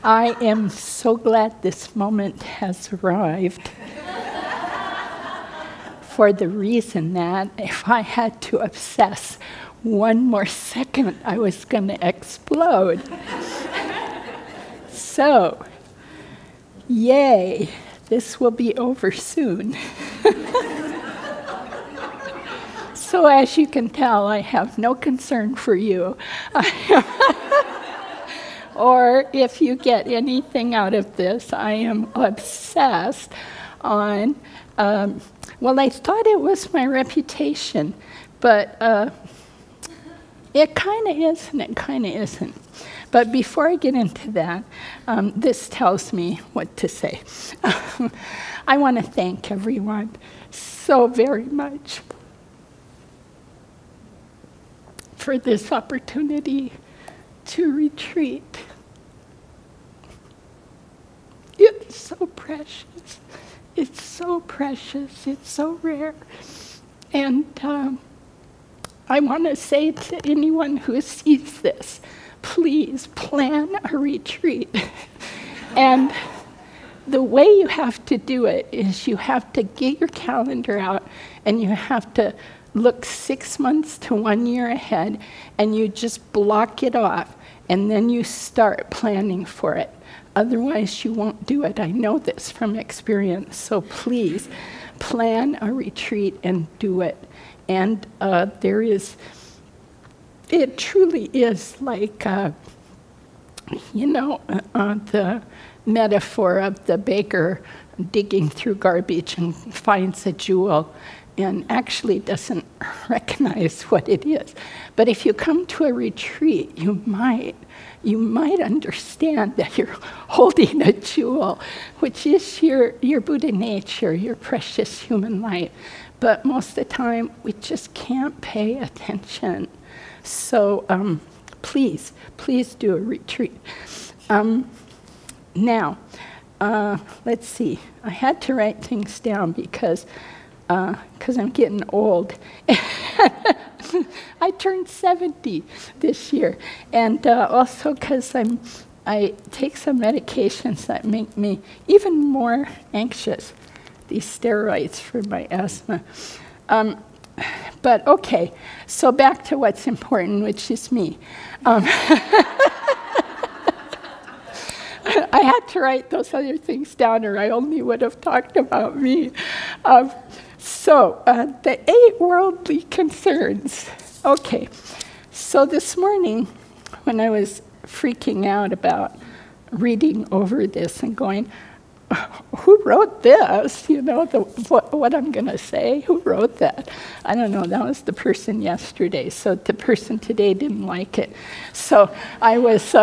I am so glad this moment has arrived for the reason that if I had to obsess one more second, I was going to explode. So, yay, this will be over soon. So as you can tell, I have no concern for you. Or if you get anything out of this, I am obsessed on, well, I thought it was my reputation, but it kind of is and it kind of isn't. But before I get into that, this tells me what to say. I want to thank everyone so very much for this opportunity to retreat. It's so precious. It's so precious. It's so rare. And I want to say to anyone who sees this, please plan a retreat. And the way you have to do it is you have to get your calendar out and you have to look 6 months to 1 year ahead, and you just block it off, and then you start planning for it. Otherwise, you won't do it. I know this from experience, so please plan a retreat and do it. And it truly is like, the metaphor of the baker digging through garbage and finds a jewel and actually doesn't recognize what it is. But if you come to a retreat, you might understand that you're holding a jewel, which is your Buddha nature, your precious human light. But most of the time, we just can't pay attention. So please do a retreat. Now, let's see. I had to write things down because I'm getting old. I turned 70 this year, and also because I take some medications that make me even more anxious, these steroids for my asthma. But okay, so back to what's important, which is me. I had to write those other things down, or I only would have talked about me. So, the 8 worldly concerns. Okay, so this morning, when I was freaking out about reading over this and going, who wrote this? You know, what I'm going to say? Who wrote that? I don't know. That was the person yesterday. So the person today didn't like it. So I was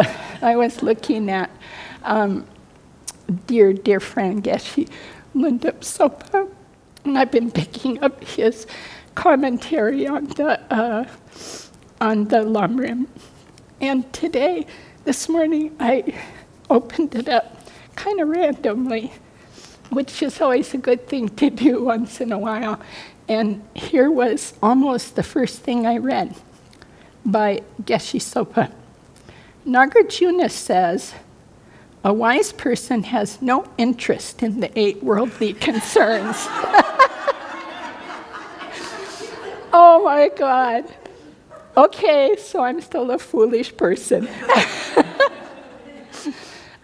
looking at dear friend Geshe Sopa, and I've been picking up his commentary on the Lamrim. And today, this morning, I opened it up kind of randomly, which is always a good thing to do once in a while. And here was almost the first thing I read by Geshe Sopa. Nagarjuna says, a wise person has no interest in the 8 worldly concerns. Oh my God. Okay, so I'm still a foolish person.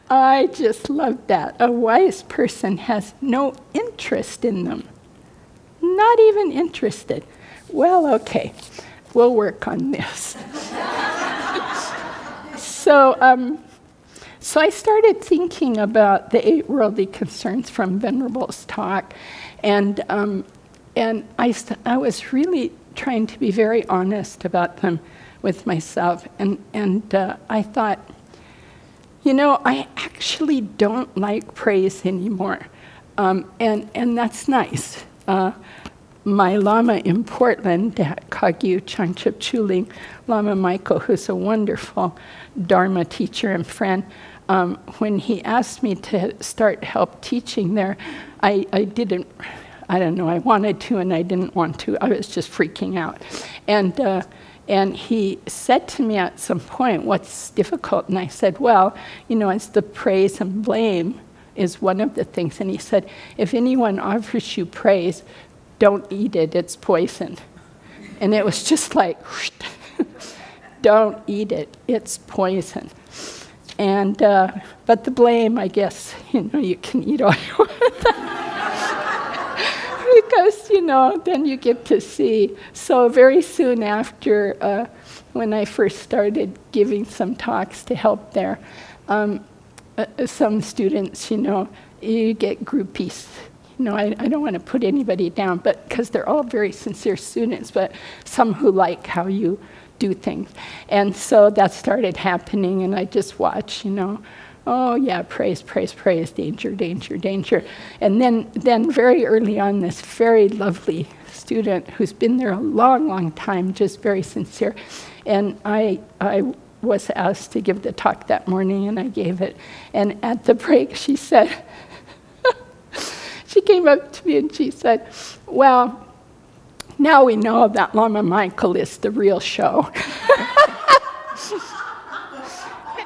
I just love that. A wise person has no interest in them. Not even interested. Well, okay, we'll work on this. So I started thinking about the 8 worldly concerns from Venerable's talk, and I was really trying to be very honest about them with myself, and I thought, you know, I actually don't like praise anymore, and that's nice. My Lama in Portland at Kagyu Changchep Chuling, Lama Michael, who's a wonderful Dharma teacher and friend, when he asked me to start help teaching there, I don't know, I wanted to and I didn't want to. I was just freaking out. And And he said to me at some point, what's difficult? And I said, well, you know, it's the praise and blame is one of the things. And he said, if anyone offers you praise, don't eat it, it's poison. And it was just like, don't eat it, it's poison. And, but the blame, I guess, you know, you can eat all you want. Because, you know, then you get to see. So very soon after, when I first started giving some talks to help there, some students, you know, you get groupies. You know, I don't want to put anybody down, but because they're all very sincere students, but some who like how you do things. And so that started happening, and I just watch, you know, oh yeah, praise, praise, praise, danger, danger, danger. And then very early on, this very lovely student who's been there a long, long time, just very sincere. And I was asked to give the talk that morning, and I gave it. And at the break, she said, she came up to me and she said, well, now we know that Lama Michael is the real show.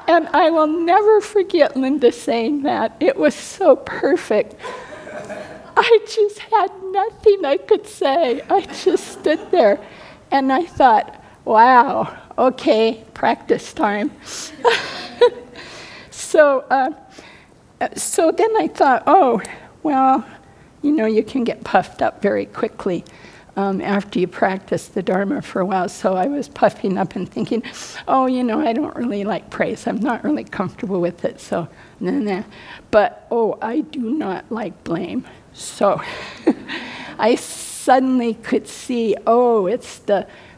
And I will never forget Linda saying that. It was so perfect. I just had nothing I could say. I just stood there. And I thought, wow, okay, practice time. So then I thought, oh, well, you know, you can get puffed up very quickly after you practice the Dharma for a while. So I was puffing up and thinking, oh, you know, I don't really like praise. I'm not really comfortable with it, so nah. But, oh, I do not like blame. So I suddenly could see, oh, it's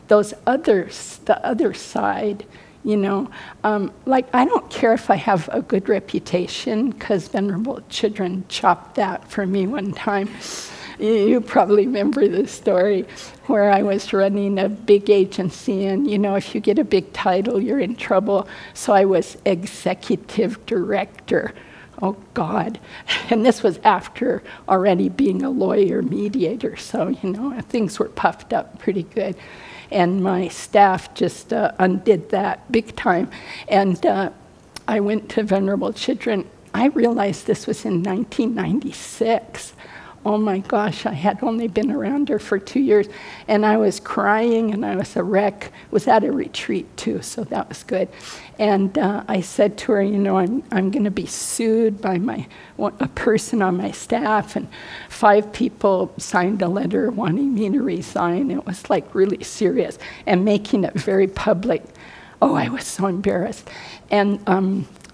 those others, the other side, you know. Like, I don't care if I have a good reputation, because Venerable Children chopped that for me one time. You probably remember the story where I was running a big agency, and, you know, if you get a big title, you're in trouble. So I was executive director. Oh, God. And this was after already being a lawyer mediator, so, you know, things were puffed up pretty good. And my staff just undid that big time. And I went to Venerable Children. I realized this was in 1996. Oh my gosh, I had only been around her for 2 years, and I was crying, and I was a wreck. Was at a retreat too, so that was good. And I said to her, you know, I'm going to be sued by a person on my staff, and 5 people signed a letter wanting me to resign. It was like really serious, and making it very public. Oh, I was so embarrassed, and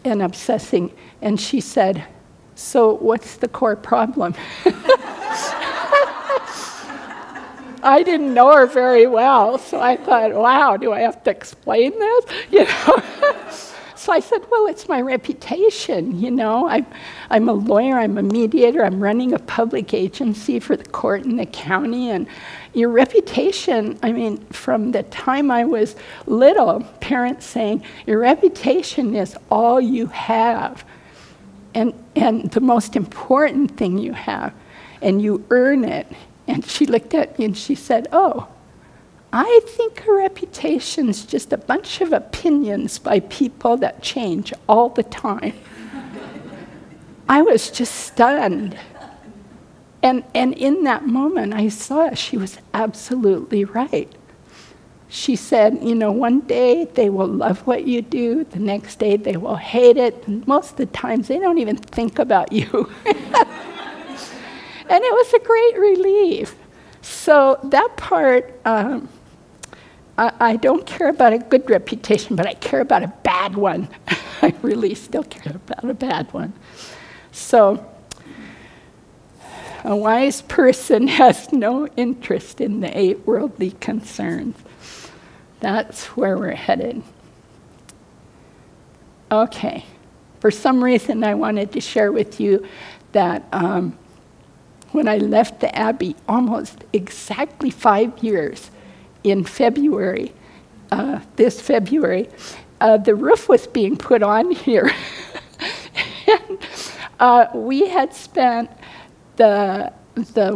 obsessing. And she said, so what's the core problem? I didn't know her very well, so I thought, wow, do I have to explain this? You know? So I said, well, it's my reputation, you know. I'm a lawyer, I'm a mediator, I'm running a public agency for the court and the county, and your reputation, I mean, from the time I was little, parents saying, your reputation is all you have. And the most important thing you have, and you earn it. And she looked at me and she said, oh, I think a reputation's just a bunch of opinions by people that change all the time. I was just stunned. And in that moment, I saw she was absolutely right. She said, you know, one day they will love what you do, the next day they will hate it, and most of the times they don't even think about you. And it was a great relief. So that part, I don't care about a good reputation, but I care about a bad one. I really still care about a bad one. So a wise person has no interest in the 8 worldly concerns. That's where we're headed. Okay. For some reason, I wanted to share with you that when I left the Abbey, almost exactly 5 years, in February, this February, the roof was being put on here. And we had spent the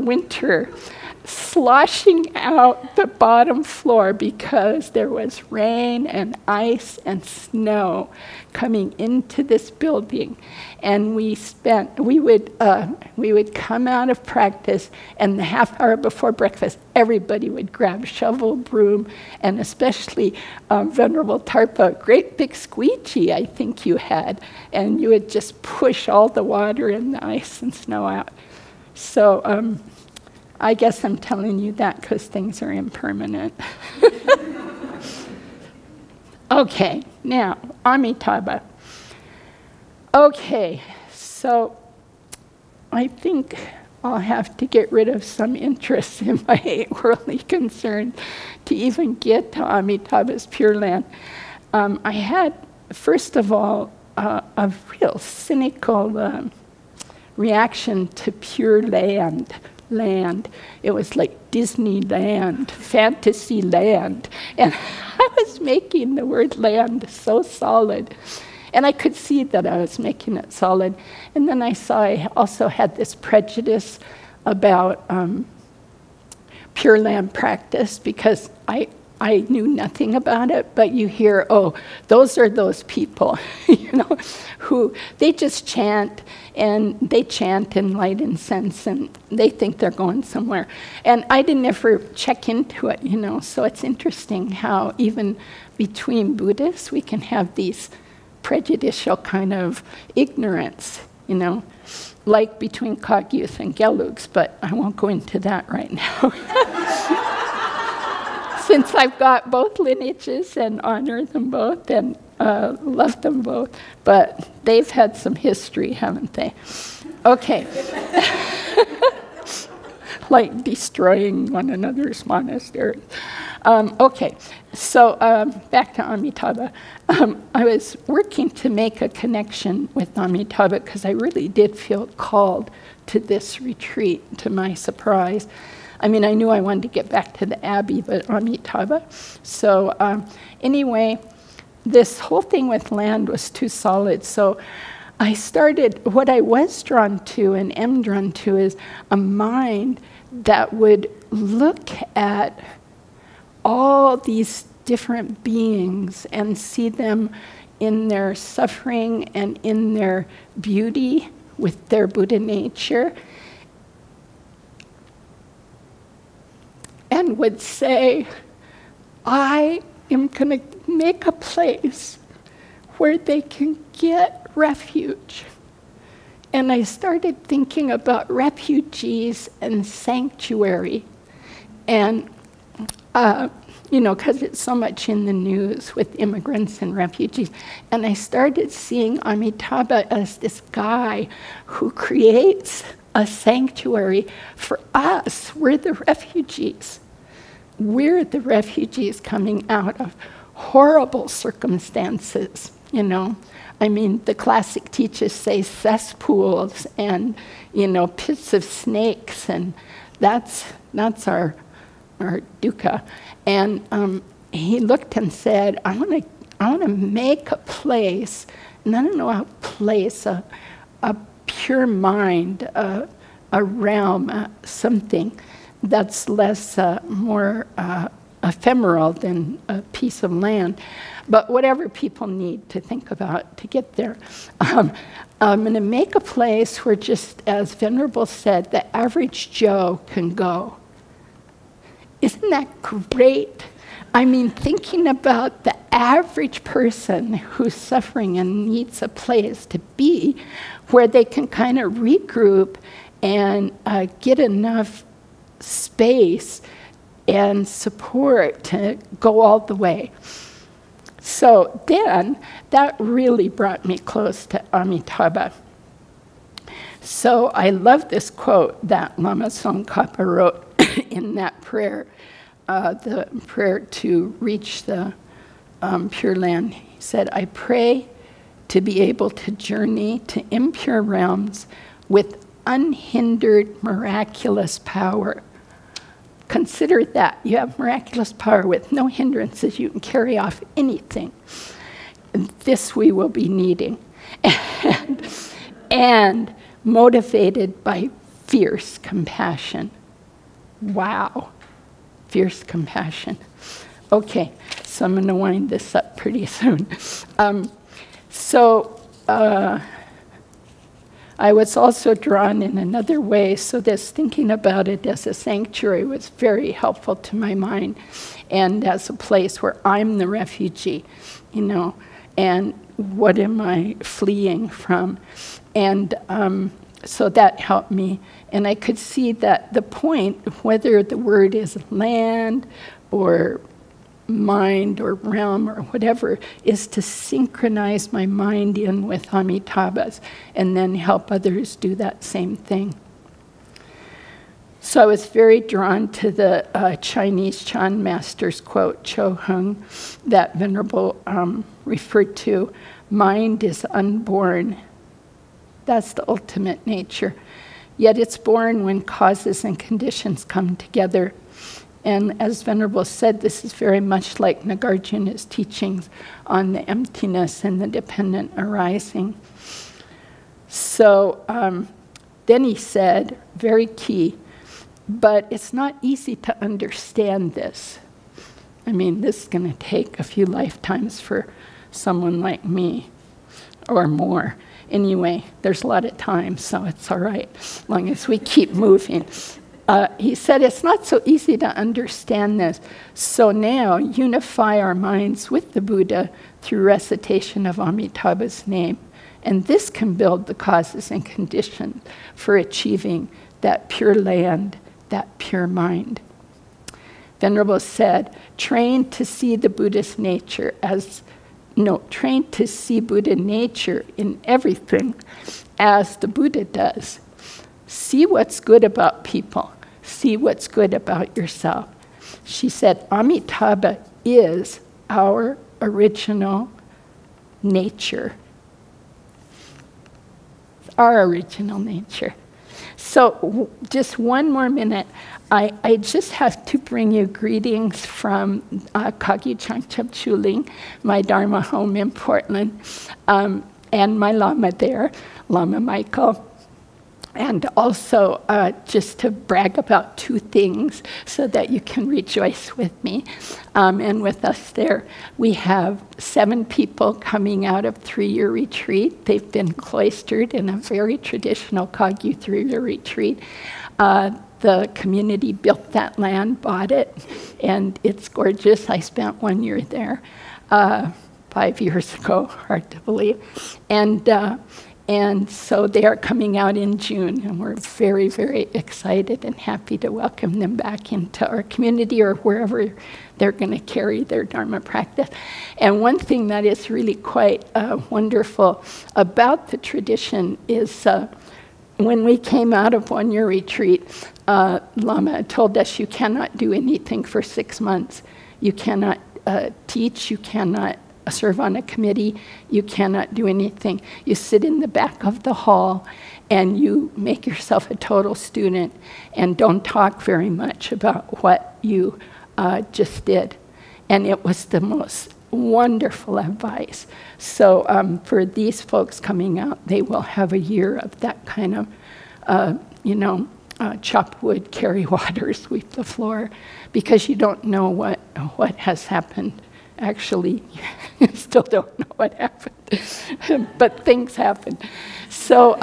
winter sloshing out the bottom floor because there was rain and ice and snow coming into this building. And we would come out of practice, and the half hour before breakfast, everybody would grab shovel, broom, and especially Venerable Tarpa, great big squeegee I think you had, and you would just push all the water and the ice and snow out. So I guess I'm telling you that because things are impermanent. Okay, now, Amitabha. Okay, so I think I'll have to get rid of some interest in my 8 worldly concerns to even get to Amitabha's Pure Land. I had, first of all, a real cynical reaction to Pure Land. It was like Disneyland, fantasy land. And I was making the word land so solid. And I could see that I was making it solid. And then I saw I also had this prejudice about Pure Land practice because I knew nothing about it, but you hear, oh, those are those people, who they just chant, and they chant and light incense, and they think they're going somewhere. And I didn't ever check into it, so it's interesting how even between Buddhists we can have these prejudicial kind of ignorance, like between Kagyuth and Gelugs, but I won't go into that right now. Since I've got both lineages and honor them both and love them both, but they've had some history, haven't they? Okay. Like destroying one another's monasteries. Okay, so back to Amitabha. I was working to make a connection with Amitabha because I really did feel called to this retreat, to my surprise. I mean, I knew I wanted to get back to the Abbey, but Amitabha. So anyway, this whole thing with land was too solid. So I started, what I was drawn to and am drawn to is a mind that would look at all these different beings and see them in their suffering and in their beauty with their Buddha nature, and would say, I am going to make a place where they can get refuge. And I started thinking about refugees and sanctuary. And, because it's so much in the news with immigrants and refugees. And I started seeing Amitabha as this guy who creates a sanctuary for us. We're the refugees. We're the refugees coming out of horrible circumstances, I mean, the classic teachers say cesspools and, pits of snakes, and that's our dukkha. And he looked and said, I want to make a place, and I don't know how place, a pure mind, a realm, something that's less, more ephemeral than a piece of land, but whatever people need to think about to get there. I'm going to make a place where, just as Venerable said, the average Joe can go. Isn't that great? I mean, thinking about the average person who's suffering and needs a place to be where they can kind of regroup and get enough space and support to go all the way. So then, that really brought me close to Amitabha. So I love this quote that Lama Tsongkhapa wrote in that prayer, the prayer to reach the Pure Land. He said, I pray to be able to journey to impure realms with unhindered miraculous power. Consider that. You have miraculous power with no hindrances. You can carry off anything. And this we will be needing. And motivated by fierce compassion. Wow. Fierce compassion. Okay, so I'm going to wind this up pretty soon. I was also drawn in another way, so this thinking about it as a sanctuary was very helpful to my mind, and as a place where I'm the refugee, you know, and what am I fleeing from? And so that helped me, and I could see that the point, whether the word is land or mind or realm or whatever, is to synchronize my mind in with Amitabha's and then help others do that same thing. So I was very drawn to the Chinese Chan master's quote, Cho Hung, that Venerable referred to. Mind is unborn. That's the ultimate nature. Yet it's born when causes and conditions come together. And as Venerable said, this is very much like Nagarjuna's teachings on the emptiness and the dependent arising. So then he said, very key, but it's not easy to understand this. I mean, this is going to take a few lifetimes for someone like me, or more. Anyway, there's a lot of time, so it's all right, as long as we keep moving. He said, it's not so easy to understand this. So now, unify our minds with the Buddha through recitation of Amitabha's name. And this can build the causes and conditions for achieving that pure land, that pure mind. Venerable said, train to see the Buddha's nature train to see Buddha nature in everything as the Buddha does. See what's good about people. See what's good about yourself. She said, Amitabha is our original nature. Our original nature. So just one more minute. I just have to bring you greetings from Kagyu Changchub Chuling, my Dharma home in Portland, and my Lama there, Lama Michael. And also just to brag about two things so that you can rejoice with me and with us there. We have 7 people coming out of 3-year retreat. They've been cloistered in a very traditional Kagyu 3-year retreat. The community built that land, bought it, and it's gorgeous. I spent 1 year there 5 years ago, hard to believe. And so they are coming out in June, and we're very, very excited and happy to welcome them back into our community or wherever they're going to carry their Dharma practice. And one thing that is really quite wonderful about the tradition is when we came out of 1-year retreat, Lama told us you cannot do anything for 6 months. You cannot teach, you cannot serve on a committee, you cannot do anything. You sit in the back of the hall and you make yourself a total student and don't talk very much about what you just did. And it was the most wonderful advice. So for these folks coming out, they will have a year of that kind of, chop wood, carry water, sweep the floor, because you don't know what has happened. Actually, you still don't know what happened, but things happen. So,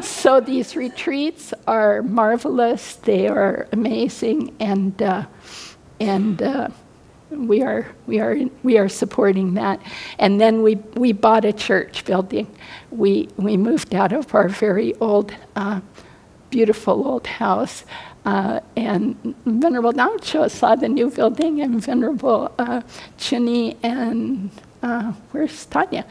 so these retreats are marvelous. They are amazing, and we are supporting that. And then we bought a church building. We moved out of our very old, beautiful old house. And Venerable Namcho saw the new building, and Venerable Chini and where's Tanya?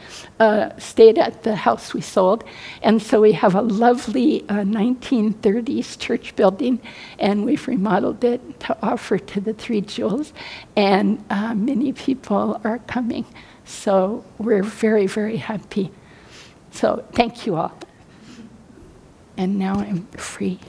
Stayed at the house we sold. And so we have a lovely 1930s church building, and we've remodeled it to offer to the 3 jewels. And many people are coming. So we're very, very happy. So thank you all. And now I'm free.